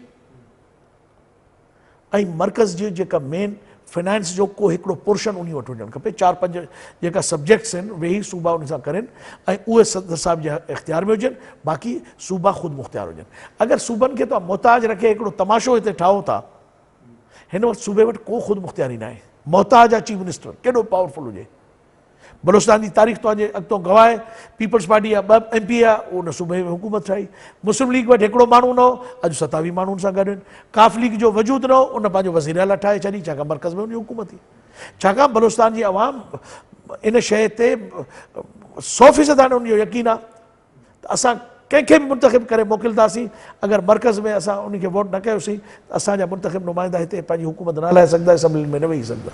ऐं मर्कज़ जी जेका मेन फाइनेंस जो को हिकिड़ो पोर्शन उन वटि हुजणु खपे 4-5 जेका सब्जेक्ट्स आहिनि वेही सूबा उन सां करनि ऐं उहे सदर साहिब जे इख़्तियार में हुजनि बाक़ी सूबा ख़ुदि मुख़्तियार हुजनि अगरि सूबनि खे तव्हां मोहताज रखे हिकिड़ो तमाशो हिते ठाहो था हिन वक़्तु सूबे वटि को ख़ुदि मुख़्तियारी न आहे मोहताज आहे चीफ मिनिस्टर केॾो पावरफुल हुजे बलूचिस्तान जी तारीख़ तव्हांजे अॻितो गवाह आहे पीपल्स पार्टी आहे 2 MP आहे उन सूबे में हुकूमत ठाही मुस्लिम लीग वटि हिकिड़ो माण्हू न हो अॼु 27 माण्हुनि सां गॾु आहिनि काफ लीग जो वजूद न हो उन पंहिंजो वज़ीर आला ठाहे छॾी छाकाणि मर्कज़ में उनजी हुकूमत थी छाकाणि बलूचिस्तान जी अवाम इन शइ ते 100% हाणे उनजो यकीन आहे त असां कंहिंखे बि मुंतख़िब करे मोकिलींदासीं अगरि मर्कज़ में असां उनखे वोट न कयोसीं त असांजा मुंतख़िब नुमाइंदा हिते पंहिंजी हुकूमत न हलाए सघंदा असेंबली में न वेही सघंदा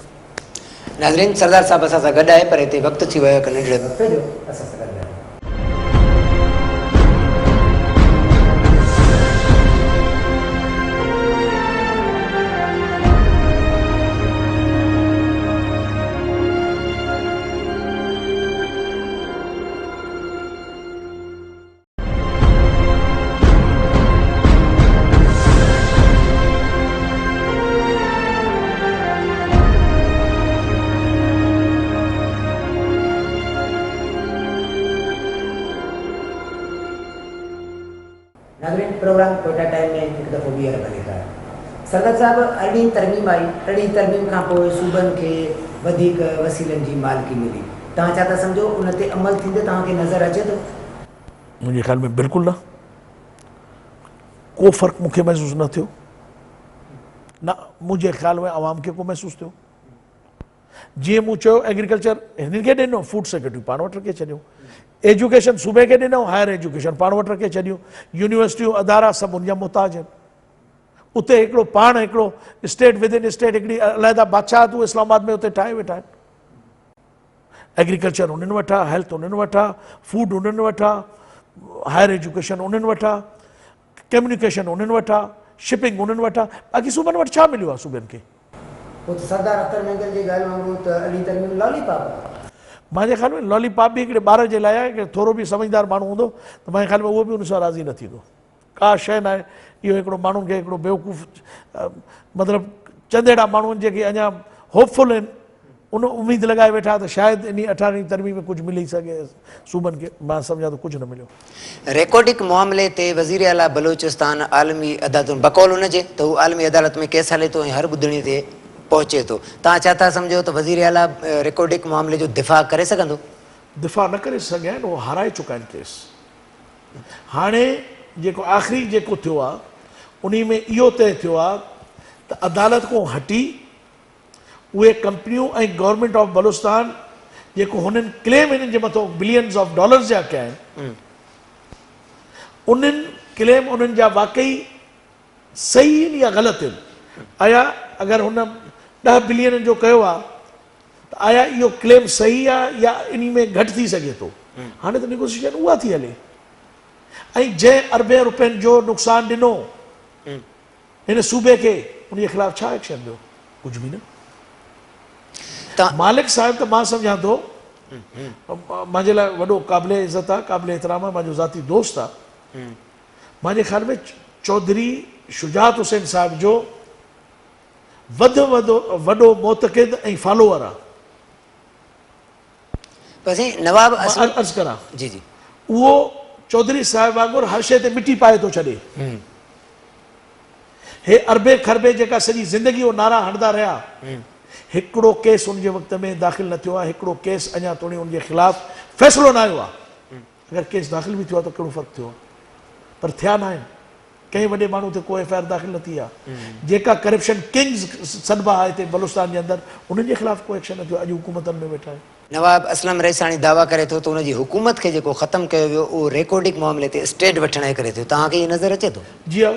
नाज़रीन सरदार साहब असां सां गॾु आहे पर हिते वक़्तु थी वियो आहे नंढड़े वक़्त जो असां सां गॾु आहे नागरिक प्रोग्राम कोटा टाइम में हिकु दफ़ो ॿीहर भले था सरदार साहब अरिड़हीं तरमीम आई अरिड़हीं तरमीम खां पोइ सूबनि खे वधीक वसीलनि जी मालिकी मिली तव्हां छा था सम्झो उन ते अमल थींदे तव्हांखे नज़र अचे थो मुंहिंजे ख़्याल में बिल्कुलु न को फ़र्क़ु मूंखे महसूसु न थियो न मुंहिंजे ख़्याल में आवाम खे को महसूसु थियो जीअं मूं चयो एग्रीकल्चर हिननि खे ॾिनो फूड सेक्रेटरी पाण वटि रखे छॾियो एजुकेशन सूबे खे ॾिनो हायर एजुकेशन पाण वटि रखे छॾियो यूनिवर्सिटियूं अदारा सभु उनजा मुहताज आहिनि उते हिकिड़ो पाण हिकिड़ो स्टेट विदिन स्टेट हिकिड़ी अलहदा बादशाहत उहे इस्लामाबाद में उते ठाहे वेठा आहिनि एग्रीकल्चर उन्हनि वटि आहे हेल्थ उन्हनि वटि आहे फूड उन्हनि वटि आहे हायर एजुकेशन उन्हनि वटि आहे कम्युनिकेशन उन्हनि वटि आहे शिपिंग उन्हनि वटि आहे बाक़ी सूबनि वटि छा मिलियो आहे सूबनि खे पोइ सरदार अख्तर मैगल जी ॻाल्हि वांगुरु त अरिड़हीं तरमीम लॉलीपॉप मुंहिंजे ख़्याल में लॉलीपॉप बि हिकिड़े ॿार जे लाइ आहे कि थोरो बि समझदार माण्हू हूंदो त मुंहिंजे ख़्याल में उहो बि उन सां राज़ी न थींदो का शइ न आहे इहो हिकिड़ो माण्हुनि खे हिकिड़ो बेवकूफ़ मतिलबु चंदेड़ा माण्हू आहिनि जेके अञा होपफुल आहिनि उन उमेद लगाए वेठा त शायदि इन 18वीं तरमीम में कुझु मिली सघे सूबनि खे मां सम्झां त कुझु न मिलियो रिकॉर्डिक मामले ते वज़ीर आला बलूचिस्तान आलमी अदालत बकौल हुनजे त हू आलमी अदालत में केस हले थो ऐं हर ॿुधणी ते पहुचे थो तव्हां छा था सम्झो त वज़ीर आला रिकॉर्डिक मामले जो दिफ़ा करे सघंदो दिफ़ा न करे सघिया आहिनि उहो हाराए चुका आहिनि केस हाणे जेको आख़िरी जेको थियो आहे उन में इहो तय थियो आहे त अदालत खां हटी उहे कंपनियूं ऐं गवर्नमेंट ऑफ बलूचिस्तान जेको हुननि क्लेम हिननि जे मथां बिलियंस ऑफ डॉलर्स जा कया आहिनि उन्हनि क्लेम उन्हनि जा वाकई सही आहिनि या ग़लति आहिनि आया अगरि हुन 10 बिलियन जो कयो आहे त आया इहो क्लेम सही आहे या इन में घटि थी सघे थो हाणे त नेगोशिएशन उहा थी हले ऐं जंहिं अरबे रुपयनि जो नुक़सानु ॾिनो हिन सूबे खे उनजे ख़िलाफ़ छा एक्शन ॾियो कुझु बि न मालिक साहिब त मां सम्झां थो मुंहिंजे लाइ वॾो क़ाबिले इज़त आहे क़ाबिले एतिराम आहे मुंहिंजो ज़ाती दोस्त आहे मुंहिंजे ख़्याल में चौधरी शुजात हुसैन साहिब जो वॾो मोतक़िद ऐं फॉलोअर आहे नवाब अर्ज़ु करां जी जी उहो चौधरी साहिब वांगुरु हर शइ ते मिटी पाए थो छॾे हे अरबे खरबे जेका सॼी ज़िंदगी उहो नारा हणंदा रहिया हिकिड़ो केस उनजे वक़्त में दाख़िल न थियो आहे हिकिड़ो केस अञा ताईं उनजे ख़िलाफ़ फ़ैसिलो न आयो आहे अगरि केस दाख़िल बि थियो आहे त कहिड़ो फ़र्क़ु थियो आहे पर थिया न आहिनि कंहिं वॾे माण्हू ते को एफ आई आर दाख़िल न थी आहे जेका करप्शन किंग्स सॾिबा आहे हिते बलूचिस्तान जे अंदरि उन्हनि जे ख़िलाफ़ को एक्शन न थियो अॼु हुकूमतनि में वेठा आहिनि नवाब असलम रईसाणी दावा करे थो त उनजी हुकूमत खे जेको ख़तमु कयो वियो उहो रिकॉर्डिक मामले ते स्टेट वठण जे करे थियो तव्हांखे इहो नज़र अचे थो जी हा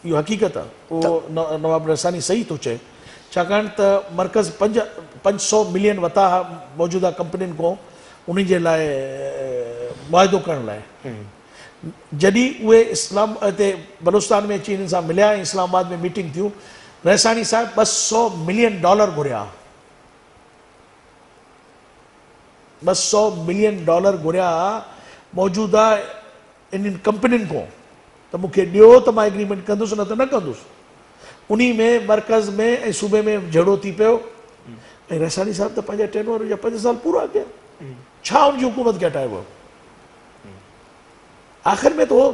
इहो हक़ीक़त आहे उहो नवाब रईसानी सही थो चए छाकाणि त मर्कज़ 500 मिलियन वरिता हुआ मौजूदा कंपनियुनि खां उन जे लाइ मुआइदो करण लाइ जॾहिं उहे इस्लाम हिते बलूचिस्तान में अची हिननि सां मिलिया ऐं इस्लामाबाद में मीटिंग थियूं रईसानी साहिब $200 मिलियन घुरिया $200 मिलियन घुरिया मौजूदा इन्हनि कंपनियुनि खां त मूंखे ॾियो त मां एग्रीमेंट कंदुसि न त न कंदुसि उन में मर्कज़ में ऐं सूबे में झगड़ो थी पियो ऐं रईसानी साहिब त पंहिंजा टेनओवर जा 5 साल पूरा कया छा उनजी हुकूमत खे हटाइबो आख़िर में त उहो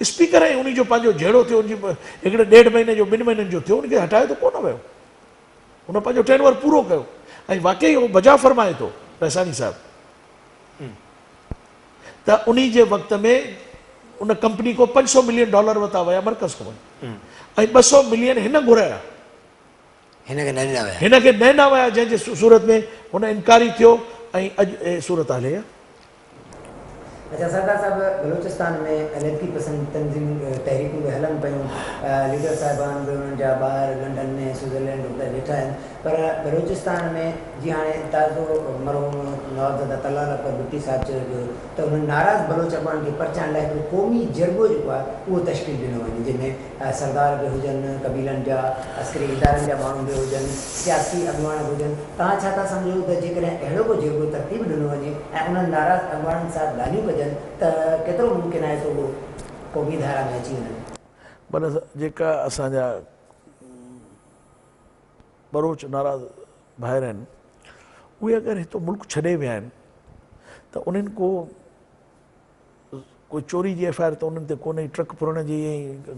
स्पीकर ऐं उन जो पंहिंजो जहिड़ो थियो उनजी हिकिड़े 1.5 महीने जो 2 महीननि जो थियो उनखे हटाए त कोन वियो उन पंहिंजो टेनओवर पूरो कयो ऐं वाकई उहो बजा फरमाए थो रईसानी साहिब त उन जे वक़्त में उन कंपनी को $500 मिलियन वरिता विया मर्कज़ खां ऐं 200 मिलियन हिन घुराया हिनखे न ॾिना विया जंहिंजे सूरत में हुन इनकारी थियो ऐं अॼु सूरत हले अच्छा सरदार साहब बलूचिस्तान में अलहदगी पसंद तंज़ीम तहरीकूं बि हलनि पियूं लीडर साहिबान बि उन्हनि जा ॿार लंडन में स्विट्ज़रलैंड उते वेठा आहिनि पर बलूचिस्तान में जीअं हाणे ताज़ो मरहूम नवाबज़ादा तलाल अकबर भुट्टी साहिब चयो पियो त हुननि नाराज़ बलोच अॻवान खे परचाइण लाइ हिकिड़ो क़ौमी जरगो जेको आहे उहो तश्कील ॾिनो वञे जंहिंमें सरदार बि हुजनि क़बीलनि जा अस्करी इदारनि जा माण्हू बि हुजनि सियासी अॻवान हुजनि तव्हां छा था सम्झो त जेकॾहिं अहिड़ो को जरगो तरतीब ॾिनो वञे ऐं उन्हनि नाराज़ अॻवाननि सां ॻाल्हियूं कजनि त केतिरो मुमकिन आहे त उहो क़ौमी धारा में अची वञनि पर जेका असांजा बलोच नाराज़ भाइर आहिनि उहे अगरि हितो मुल्क छॾे विया आहिनि त उन्हनि कोई चोरी जी FIR त उन्हनि ते कोन्हे, ट्रक फुरण जी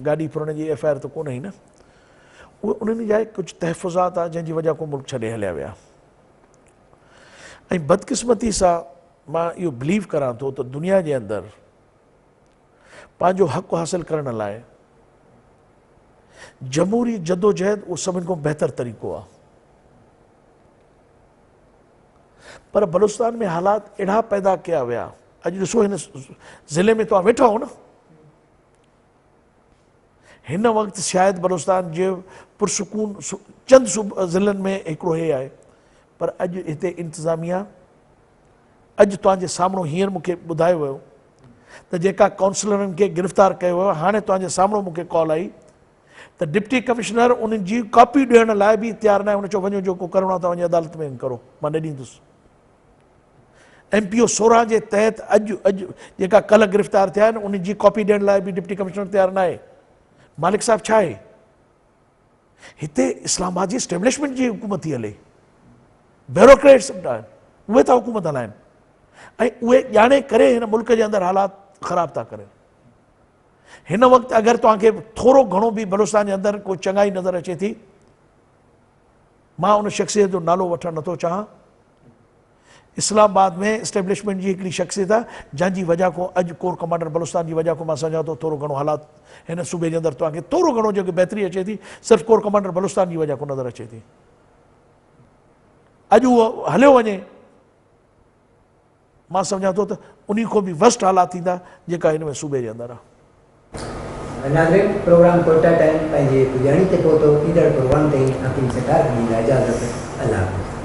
गाॾी फुरण जी FIR त कोन्हे ई न। उहे उन्हनि जा कुझु तहफ़ुज़ात आहे जंहिंजी वजह को मुल्क छॾे हलिया विया। ऐं बदकिस्मती सां मां इहो बिलीव करां थो त दुनिया जे अंदरि पंहिंजो हक़ हासिल करण लाइ जमहूरी जदोजहद उहो सभिनि खां बहितर तरीक़ो आहे। पर बलूचिस्तान में हालात अहिड़ा पैदा कया विया, अॼु ॾिसो हिन ज़िले में तव्हां वेठा हो न, हिन वक़्तु शायदि बलूचिस्तान जे पुरसुकून चंद ज़िलनि में हिकिड़ो हे आहे, पर अॼु हिते इंतिज़ामिया, अॼु तव्हांजे साम्हूं हींअर मूंखे ॿुधायो वियो त जेका काउंसलरनि खे गिरफ़्तार कयो वियो, हाणे तव्हांजे साम्हूं मूंखे कॉल आई त डिप्टी कमिश्नर उन्हनि जी कॉपी ॾियण लाइ बि तयारु न आहे। हुन चयो वञो जेको करिणो आहे तव्हां वञी अदालत में करो, मां न ॾींदुसि। MPO 16 जे तहत अॼु जेका कल्ह गिरफ़्तार थिया आहिनि उन्हनि जी कॉपी ॾियण लाइ बि डिप्टी कमिश्नर तयारु न आहे। मालिक साहब छा आहे, हिते इस्लामाबाद जी एस्टेब्लिशमेंट जी हुकूमत थी हले, ब्यूरोक्रेट्स आहिनि, उहे था हुकूमत हलाइनि ऐं उहे ॼाणे करे हिन मुल्क जे अंदरि हालात ख़राब था करनि। हिन वक़्तु अगरि तव्हांखे थोरो घणो बि बलूचिस्तान जे अंदरि कोई चङाई नज़र अचे थी, मां उन शख़्सियत जो नालो वठणु नथो चाहियां। इस्लामाबाद में एस्टेब्लिशमेंट जी हिकिड़ी शख़्सियत आहे जंहिंजी वजह खां अॼु कोर कमांडर बलूचिस्तान जी वजह खां मां सम्झां थो थोरो घणो हालात हिन सूबे जे अंदरि तव्हांखे थोरो घणो जेको बहितरी अचे थी, सिर्फ़ु कोर कमांडर बलूचिस्तान जी वजह खां नज़र अचे थी। अॼु उहो हलियो वञे, मां सम्झां थो त उन खां बि वर्स्ट हालात थींदा जेका हिन में सूबे जे अंदरि आहे। नाज़रीन, प्रोग्राम कोटा टाइम पंहिंजे पुॼाणी ते पहुतो। ईंदड़ प्रोग्राम ताईं हकीम सरकार ॾींदा इजाज़त। अल्लाह हाफ़िज़।